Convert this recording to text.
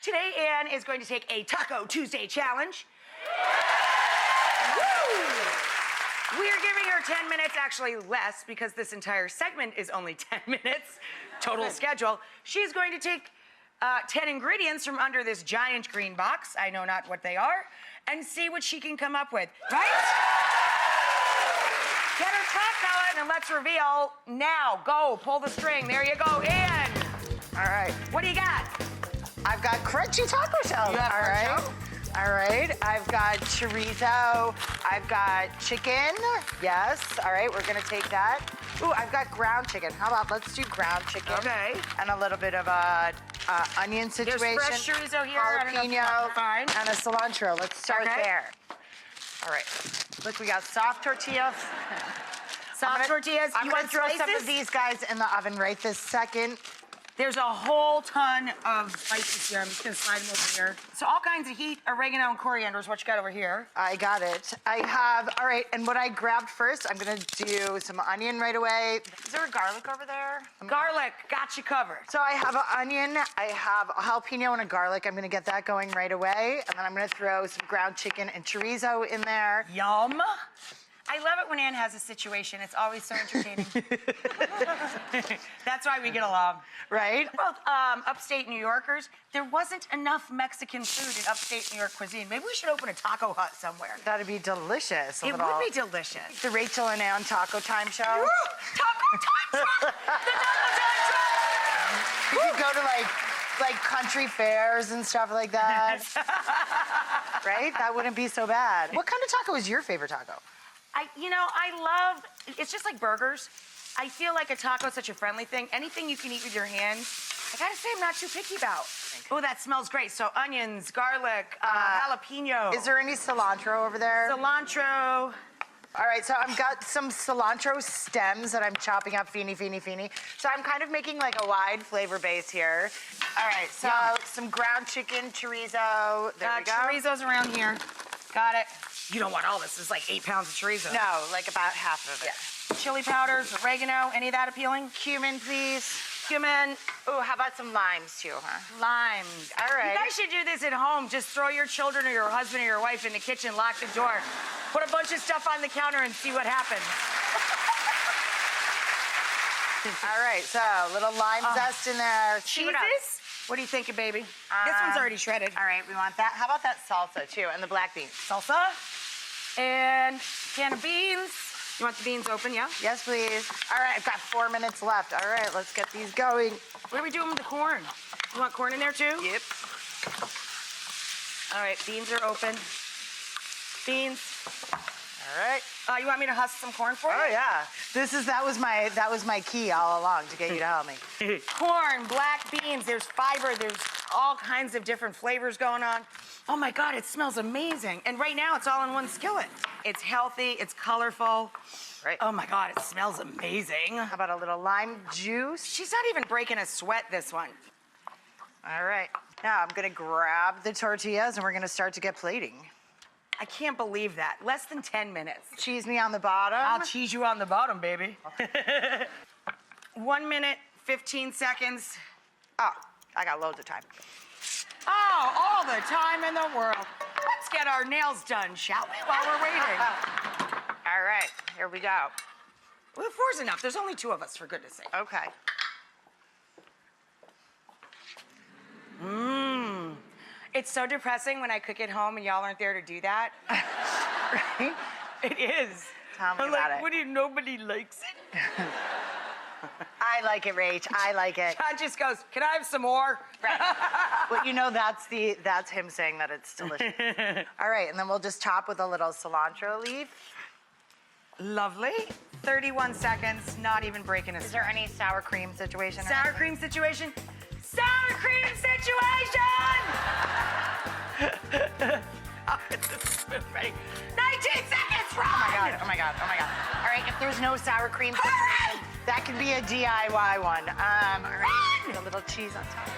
Today, Anne is going to take a Taco Tuesday challenge. Woo! We are giving her 10 minutes, actually less, because this entire segment is only 10 minutes, total schedule. She's going to take 10 ingredients from under this giant green box, I know not what they are, and see what she can come up with, right? Get her top palette and let's reveal now. Go, pull the string, there you go, Anne. All right. What do you got? I've got crunchy taco shells. You have All right. chorizo? All right. I've got chorizo. I've got chicken. Yes. All right. We're gonna take that. Ooh, I've got ground chicken. How about let's do ground chicken? Okay. And a little bit of a onion situation. There's fresh chorizo here. I don't know if you want Jalapeno. it. Fine. And a cilantro. Let's start Okay. there. All right. Look, we got soft tortillas. Soft tortillas. I'm You gonna want throw some slices? of these guys in the oven right this second. There's a whole ton of spices here. I'm just gonna slide them over here. So all kinds of heat, oregano and coriander is what you got over here. I got it. I have, all right, and what I grabbed first, I'm gonna do some onion right away. Is there a garlic over there? Garlic, got you covered. So I have an onion, I have a jalapeno and a garlic. I'm gonna get that going right away. And then I'm gonna throw some ground chicken and chorizo in there. Yum. I love it when Anne has a situation. It's always so entertaining. That's why we get along. Right? Both upstate New Yorkers, there wasn't enough Mexican food in upstate New York cuisine. Maybe we should open a taco hut somewhere. That'd be delicious. It would be delicious. The Rachael and Anne Taco Time Show. Woo! Taco time truck! The taco time truck! We could go to like country fairs and stuff like that. Right? That wouldn't be so bad. What kind of taco is your favorite taco? I love, it's just like burgers. I feel like a taco is such a friendly thing. Anything you can eat with your hands, I gotta say I'm not too picky about. Oh, that smells great. So onions, garlic, jalapeno. Is there any cilantro over there? Cilantro. All right, so I've got some cilantro stems that I'm chopping up feeny. So I'm kind of making like a wide flavor base here. All right, so some ground chicken, chorizo. There we go. Chorizo's around here. Got it. You don't want all this. It's like 8 pounds of chorizo. No, like about half of it. Yeah. Chili powders, oregano, any of that appealing? Cumin, please. Cumin. Ooh, how about some limes too, huh? Limes. All right. You guys should do this at home. Just throw your children or your husband or your wife in the kitchen, lock the door, put a bunch of stuff on the counter and see what happens. All right, so a little lime zest in there. Cheeses? What do you think, baby? This one's already shredded. All right, we want that. How about that salsa too, and the black beans? Salsa. And can of beans. You want the beans open, yeah? Yes, please. All right, I've got 4 minutes left. All right, let's get these going. What are we doing with the corn? You want corn in there too? Yep. All right, beans are open. Beans. All right. You want me to husk some corn for you? Oh yeah. That was my key all along to get you to help me. Corn, black beans, there's fiber, there's all kinds of different flavors going on. Oh my God, it smells amazing. And right now it's all in one skillet. It's healthy, it's colorful. Right. Oh my God, it smells amazing. How about a little lime juice? She's not even breaking a sweat, this one. All right. Now I'm gonna grab the tortillas and we're gonna start to get plating. I can't believe that. Less than 10 minutes. Cheese me on the bottom. I'll cheese you on the bottom, baby. 1 minute, 15 seconds. Oh, I got loads of time. Oh, all the time in the world. Let's get our nails done, shall we, while we're waiting? All right, here we go. Well, 4's enough. There's only 2 of us, for goodness sake. Okay. Mmm. It's so depressing when I cook at home and y'all aren't there to do that. Right? It is. Tell me I'm about like, it. what do you, nobody likes it? I like it, Rach. I like it. John just goes, can I have some more? Right. Well, you know, that's him saying that it's delicious. All right, and then we'll just top with a little cilantro leaf. Lovely. 31 seconds, not even breaking a Is sweat. there any sour cream situation? Sour cream situation? Sour cream situation! Oh, it's a spoon ready. 19 seconds, run! Oh my God, oh my God, oh my God. All right, if there's no sour cream situation, that could be a DIY one. All right, a little cheese on top.